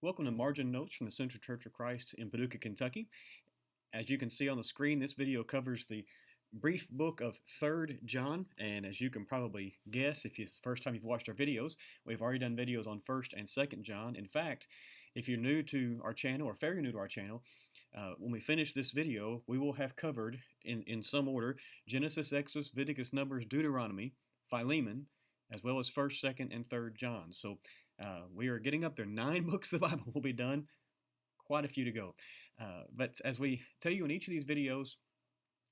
Welcome to Margin Notes from the Central Church of Christ in Paducah, Kentucky. As you can see on the screen, this video covers the brief book of 3rd John, and as you can probably guess, if it's the first time you've watched our videos, we've already done videos on 1st and 2nd John. In fact, if you're new to our channel, or fairly new to our channel, when we finish this video, we will have covered, in some order, Genesis, Exodus, Leviticus, Numbers, Deuteronomy, Philemon, as well as 1st, 2nd, and 3rd John. So we are getting up there. 9 books of the Bible will be done. Quite a few to go. But as we tell you in each of these videos,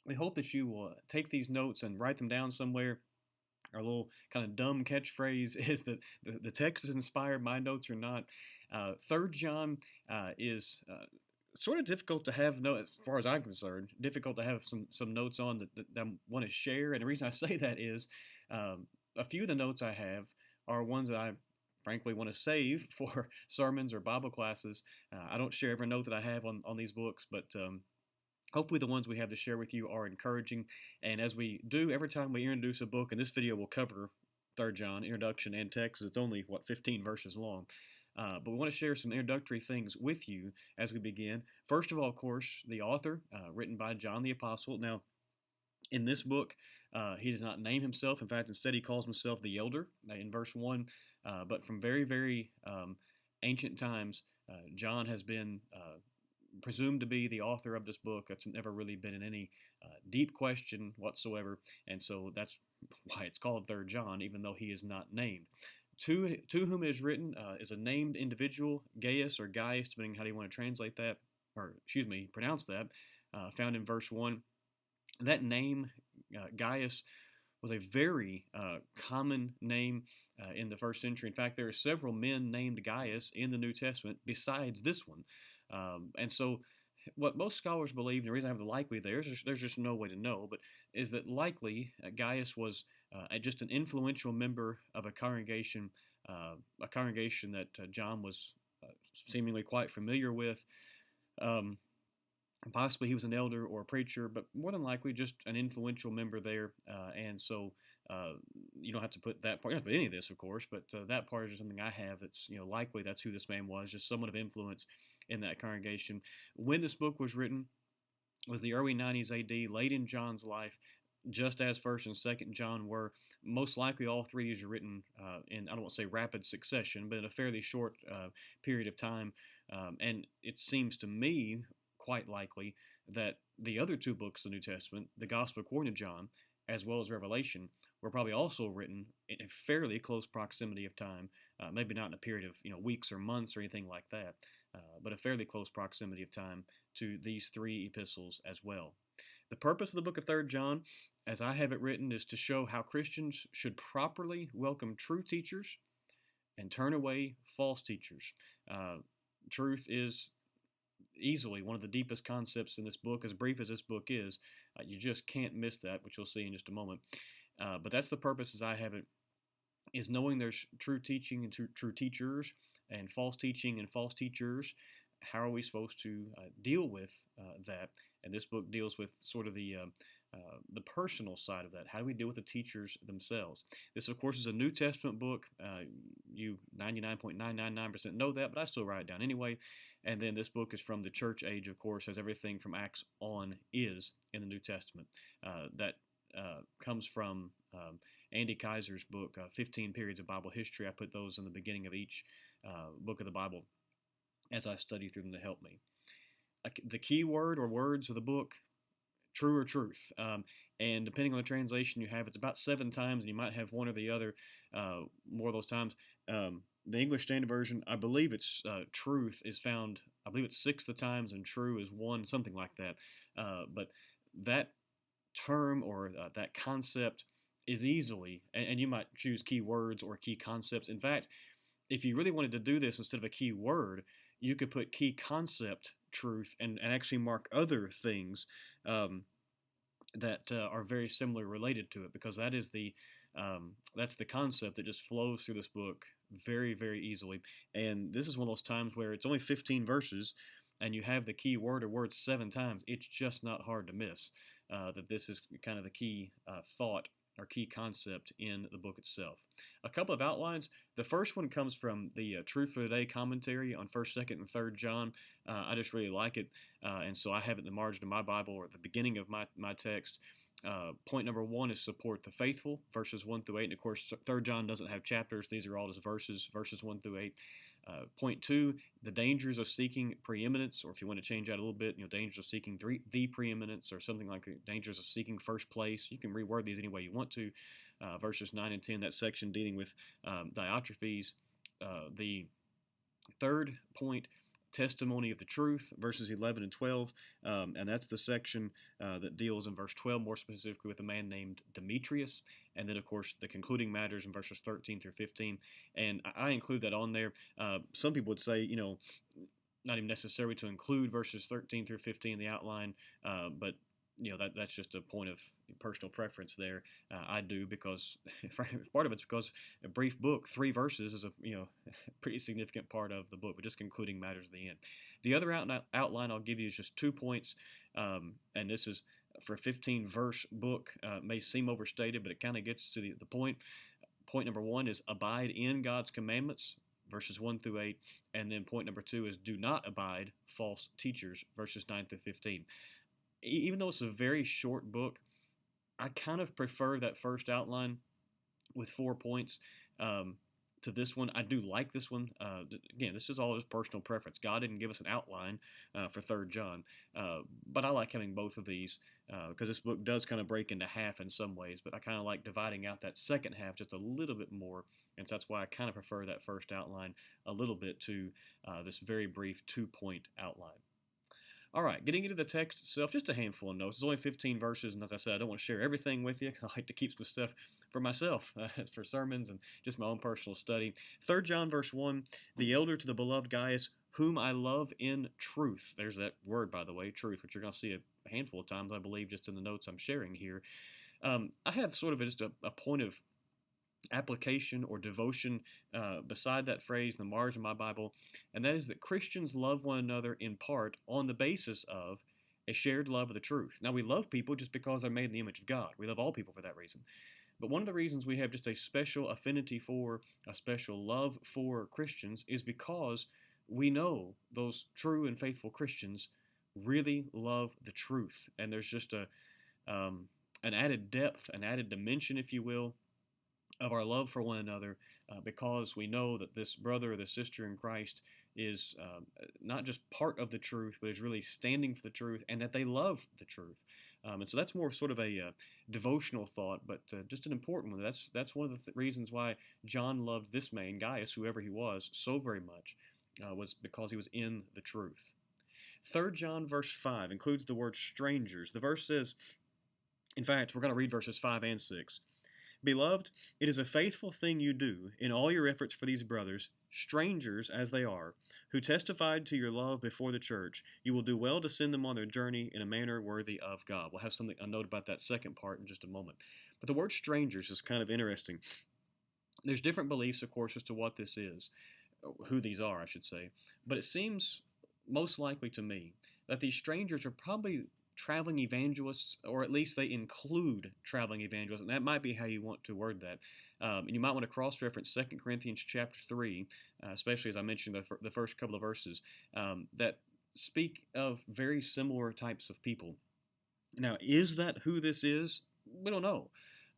we hope that you will take these notes and write them down somewhere. Our little kind of dumb catchphrase is that the text is inspired, my notes are not. 3rd John is sort of difficult to have, as far as I'm concerned, difficult to have some notes on that I want to share. And the reason I say that is a few of the notes I have are ones that I frankly want to save for sermons or Bible classes. I don't share every note that I have on these books, but hopefully the ones we have to share with you are encouraging. And as we do, every time we introduce a book, and this video will cover 3rd John, introduction and text, it's only, 15 verses long. But we want to share some introductory things with you as we begin. First of all, of course, the author, written by John the Apostle. Now, in this book, he does not name himself. In fact, instead he calls himself the Elder in verse 1. But from very, very ancient times, John has been presumed to be the author of this book. That's never really been in any deep question whatsoever. And so that's why it's called 3rd John, even though he is not named. To whom it is written is a named individual, Gaius or Gaius, depending on how you want to translate that, or pronounce that, found in verse 1. That name, Gaius, was a very common name in the first century. In fact, there are several men named Gaius in the New Testament besides this one. And so what most scholars believe, and the reason I have the likely there, there's just no way to know, but is that likely Gaius was just an influential member of a congregation that John was seemingly quite familiar with. Possibly he was an elder or a preacher, but more than likely just an influential member there. And so you don't have to put that part, you don't have to put any of this, of course, but that part is just something I have. It's likely that's who this man was, just someone of influence in that congregation. When this book was written, it was the early 90s AD, late in John's life, just as 1st and 2nd John were. Most likely all three of these are written in, I don't want to say rapid succession, but in a fairly short period of time. And it seems to me quite likely that the other 2 books of the New Testament, the Gospel according to John, as well as Revelation, were probably also written in a fairly close proximity of time, maybe not in a period of weeks or months or anything like that, but a fairly close proximity of time to these 3 epistles as well. The purpose of the book of 3rd John, as I have it written, is to show how Christians should properly welcome true teachers and turn away false teachers. Truth is easily one of the deepest concepts in this book. As brief as this book is, you just can't miss that, which you'll see in just a moment. But that's the purpose as I have it, is knowing there's true teaching and true teachers and false teaching and false teachers. How are we supposed to deal with that? And this book deals with sort of the personal side of that. How do we deal with the teachers themselves? This, of course, is a New Testament book. You 99.999% know that, but I still write it down anyway. And then this book is from the church age, of course, as everything from Acts on is in the New Testament. That comes from Andy Kaiser's book, 15 Periods of Bible History. I put those in the beginning of each book of the Bible as I study through them to help me. The key word or words of the book, true or truth. And depending on the translation you have, it's about 7 times, and you might have one or the other more of those times. The English Standard Version, I believe it's truth is found, I believe it's 6 of the times, and true is 1, something like that. But that term or that concept is easily, and you might choose key words or key concepts. In fact, if you really wanted to do this instead of a key word, you could put key concept truth and actually mark other things that are very similar related to it, because that is that's the concept that just flows through this book very, very easily. And this is one of those times where it's only 15 verses and you have the key word or words 7 times. It's just not hard to miss that this is kind of the key thought or key concept in the book itself. A couple of outlines. The first one comes from the Truth for Today commentary on 1st, 2nd, and 3rd John. I just really like it, and so I have it in the margin of my Bible or at the beginning of my text. Point number 1 is support the faithful, verses 1 through 8. And of course, 3rd John doesn't have chapters. These are all just verses 1 through 8. Point 2, the dangers of seeking preeminence, or if you want to change that a little bit, dangers of seeking the preeminence, or something like the dangers of seeking first place. You can reword these any way you want to. Verses 9 and 10, that section dealing with Diotrephes. The third point, testimony of the truth, verses 11 and 12, and that's the section that deals in verse 12 more specifically with a man named Demetrius, and then of course the concluding matters in verses 13 through 15, and I include that on there. Some people would say, not even necessary to include verses 13 through 15 in the outline, but that's just a point of personal preference there. I do because part of it's because a brief book, 3 verses, is a pretty significant part of the book, but just concluding matters at the end. The other outline I'll give you is just 2 points, and this is for a 15-verse book. May seem overstated, but it kind of gets to the point. Point number 1 is abide in God's commandments, verses 1 through 8, and then point number 2 is do not abide false teachers, verses 9 through 15. Even though it's a very short book, I kind of prefer that first outline with 4 points to this one. I do like this one. Again, this is all just personal preference. God didn't give us an outline for 3rd John, but I like having both of these because this book does kind of break into half in some ways, but I kind of like dividing out that second half just a little bit more, and so that's why I kind of prefer that first outline a little bit to this very brief 2-point outline. All right, getting into the text itself, just a handful of notes. It's only 15 verses, and as I said, I don't want to share everything with you because I like to keep some stuff for myself, for sermons and just my own personal study. 3rd John, verse 1, the elder to the beloved Gaius, whom I love in truth. There's that word, by the way, truth, which you're going to see a handful of times, I believe, just in the notes I'm sharing here. I have sort of just a point of application or devotion beside that phrase in the margin of my Bible, and that is that Christians love one another in part on the basis of a shared love of the truth. Now, we love people just because they're made in the image of God. We love all people for that reason. But one of the reasons we have just a special affinity for, a special love for Christians is because we know those true and faithful Christians really love the truth. And there's just an added depth, an added dimension, if you will, of our love for one another because we know that this brother or this sister in Christ is not just part of the truth, but is really standing for the truth, and that they love the truth. And so that's more sort of a devotional thought, but just an important one. That's one of the reasons why John loved this man, Gaius, whoever he was, so very much, was because he was in the truth. 3rd John verse 5 includes the word strangers. The verse says, in fact, we're going to read verses 5 and 6. Beloved, it is a faithful thing you do in all your efforts for these brothers, strangers as they are, who testified to your love before the church. You will do well to send them on their journey in a manner worthy of God. We'll have a note about that second part in just a moment. But the word strangers is kind of interesting. There's different beliefs, of course, as to what this is, who these are, I should say. But it seems most likely to me that these strangers are probably traveling evangelists, or at least they include traveling evangelists, and that might be how you want to word that. And you might want to cross-reference 2 Corinthians chapter 3, especially as I mentioned the first couple of verses, that speak of very similar types of people. Now, is that who this is? We don't know.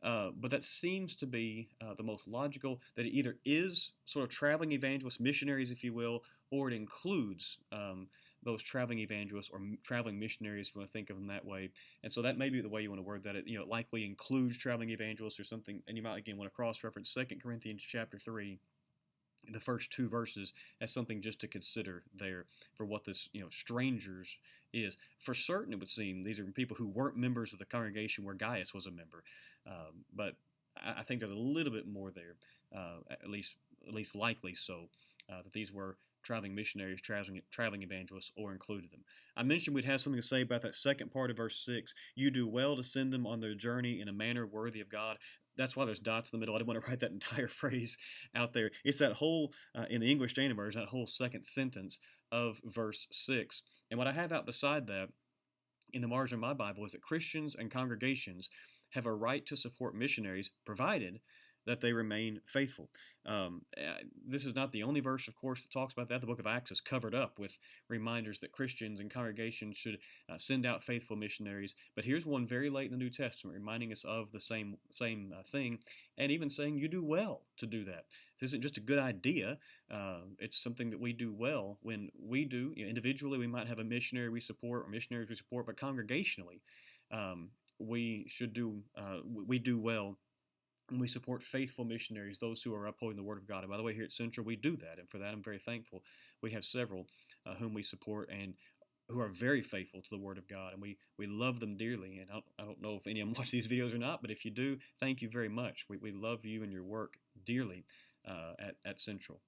But that seems to be the most logical, that it either is sort of traveling evangelists, missionaries, if you will, or it includes those traveling evangelists or traveling missionaries, if you want to think of them that way. And so that may be the way you want to word that. It likely includes traveling evangelists or something. And you might, again, want to cross-reference 2 Corinthians chapter 3, the first 2 verses, as something just to consider there for what this, strangers is. For certain, it would seem these are people who weren't members of the congregation where Gaius was a member. But I think there's a little bit more there, at least likely so, that these were traveling missionaries, traveling evangelists, or included them. I mentioned we'd have something to say about that second part of verse 6. You do well to send them on their journey in a manner worthy of God. That's why there's dots in the middle. I didn't want to write that entire phrase out there. It's that whole, in the English Standard Version, that whole second sentence of verse 6. And what I have out beside that in the margin of my Bible is that Christians and congregations have a right to support missionaries, provided that they remain faithful. This is not the only verse, of course, that talks about that. The book of Acts is covered up with reminders that Christians and congregations should send out faithful missionaries. But here's one very late in the New Testament reminding us of the same thing, and even saying you do well to do that. This isn't just a good idea. It's something that we do well when we do. Individually, we might have a missionary we support or missionaries we support, but congregationally, we should do we do well and we support faithful missionaries, those who are upholding the Word of God. And by the way, here at Central, we do that, and for that, I'm very thankful. We have several whom we support and who are very faithful to the Word of God, and we love them dearly. And I don't know if any of them watch these videos or not, but if you do, thank you very much. We love you and your work dearly at Central.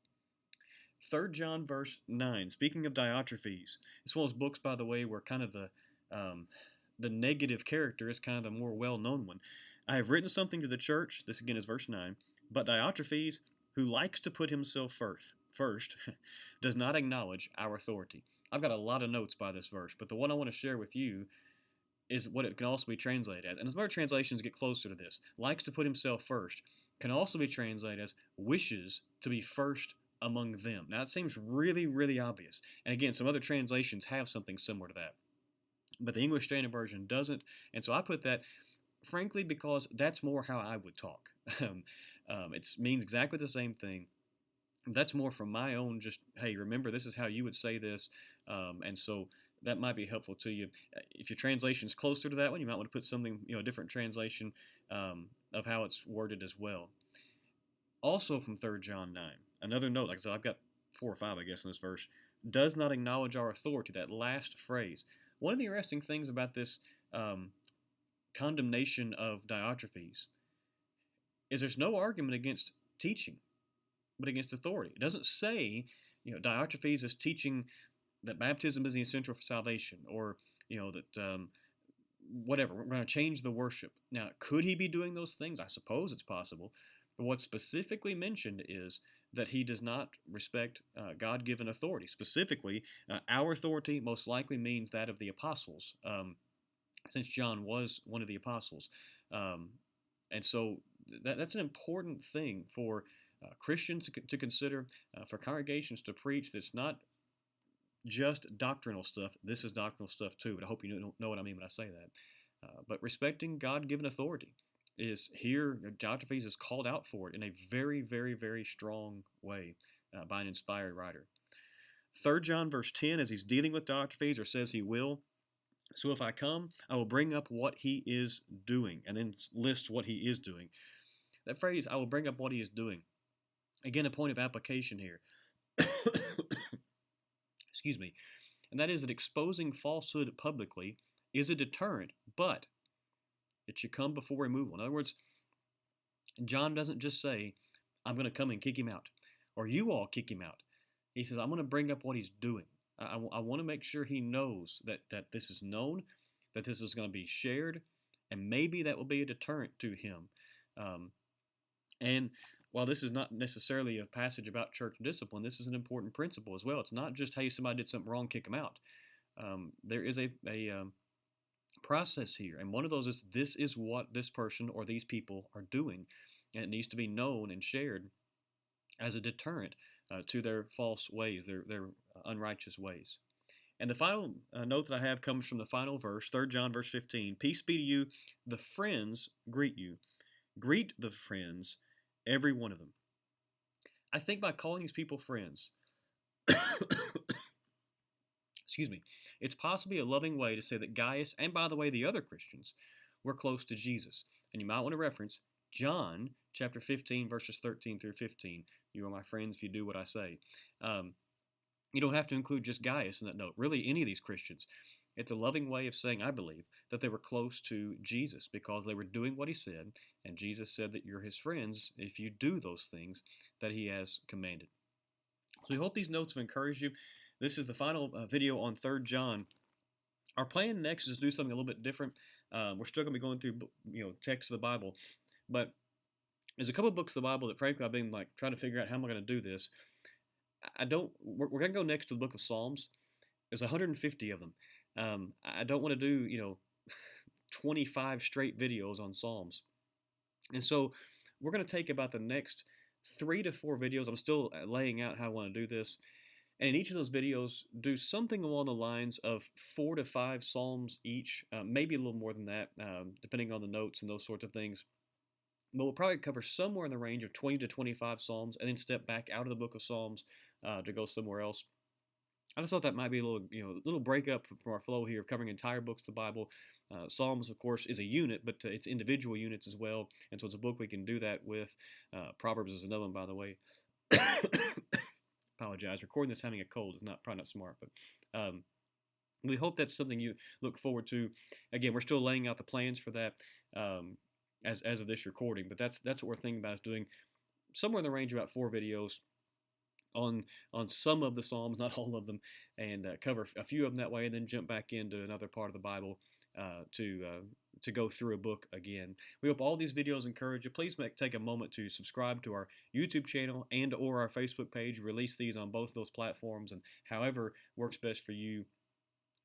3 John verse 9, speaking of Diotrephes, as well as books, by the way, where kind of the negative character is kind of the more well-known one. I have written something to the church, this again is verse 9, but Diotrephes, who likes to put himself first does not acknowledge our authority. I've got a lot of notes by this verse, but the one I want to share with you is what it can also be translated as. And as other translations get closer to this, likes to put himself first can also be translated as wishes to be first among them. Now, it seems really, really obvious. And again, some other translations have something similar to that. But the English Standard Version doesn't. And so I put that, frankly, because that's more how I would talk. It means exactly the same thing. That's more from my own just, hey, remember, this is how you would say this. And so that might be helpful to you. If your translation is closer to that one, you might want to put something, a different translation of how it's worded as well. Also from 3 John 9, another note, like I said, I've got 4 or 5, I guess, in this verse, does not acknowledge our authority, that last phrase. One of the interesting things about this condemnation of Diotrephes is there's no argument against teaching, but against authority. It doesn't say, Diotrephes is teaching that baptism is the essential for salvation, or, that whatever, we're going to change the worship. Now, could he be doing those things? I suppose it's possible. But what's specifically mentioned is that he does not respect God-given authority. Specifically, our authority most likely means that of the apostles, since John was one of the apostles. And so that's an important thing for Christians to consider, for congregations to preach. That's not just doctrinal stuff. This is doctrinal stuff too, but I hope you know what I mean when I say that. But respecting God-given authority is here. Diotrephes is called out for it in a very, very, very strong way by an inspired writer. 3 John verse 10, as he's dealing with Diotrephes, or says he will, so if I come, I will bring up what he is doing, and then lists what he is doing. That phrase, I will bring up what he is doing. Again, a point of application here. Excuse me. And that is that exposing falsehood publicly is a deterrent, but it should come before removal. In other words, John doesn't just say, I'm going to come and kick him out, or you all kick him out. He says, I'm going to bring up what he's doing. I want to make sure he knows that this is known, that this is going to be shared, and maybe that will be a deterrent to him. And while this is not necessarily a passage about church discipline, this is an important principle as well. It's not just, hey, somebody did something wrong, kick them out. There is a process here, and one of those is, this is what this person or these people are doing, and it needs to be known and shared as a deterrent to their false ways, their unrighteous ways. And the final note that I have comes from the final verse, 3 John verse 15. Peace be to you. The friends greet you. Greet the friends, every one of them. I think by calling these people friends, excuse me, it's possibly a loving way to say that Gaius, and by the way, the other Christians, were close to Jesus. And you might want to reference John chapter 15, verses 13 through 15. You are my friends if you do what I say. You don't have to include just Gaius in that note. Really, any of these Christians. It's a loving way of saying, I believe, that they were close to Jesus because they were doing what he said, and Jesus said that you're his friends if you do those things that he has commanded. So we hope these notes have encouraged you. This is the final video on 3 John. Our plan next is to do something a little bit different. We're still going to be going through, texts of the Bible, but there's a couple of books of the Bible that, frankly, I've been trying to figure out how am I going to do this. We're going to go next to the book of Psalms. There's 150 of them. I don't want to do, 25 straight videos on Psalms. And so we're going to take about the next 3 to 4 videos. I'm still laying out how I want to do this. And in each of those videos, do something along the lines of 4 to 5 Psalms each, maybe a little more than that, depending on the notes and those sorts of things. But we'll probably cover somewhere in the range of 20 to 25 Psalms and then step back out of the book of Psalms to go somewhere else. I just thought that might be a little breakup from our flow here of covering entire books of the Bible. Psalms, of course, is a unit, but it's individual units as well, and so it's a book we can do that with. Proverbs is another one, by the way. Apologize. Recording this having a cold is probably not smart, but we hope that's something you look forward to. Again, we're still laying out the plans for that as of this recording, but that's what we're thinking about is doing somewhere in the range of about 4 videos on some of the Psalms, not all of them, and cover a few of them that way, and then jump back into another part of the Bible to go through a book again. We hope all these videos encourage you. Please take a moment to subscribe to our YouTube channel and or our Facebook page. We release these on both of those platforms, and however works best for you,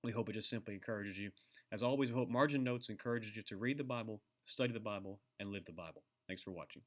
we hope it just simply encourages you. As always, we hope Margin Notes encourages you to read the Bible, study the Bible, and live the Bible. Thanks for watching.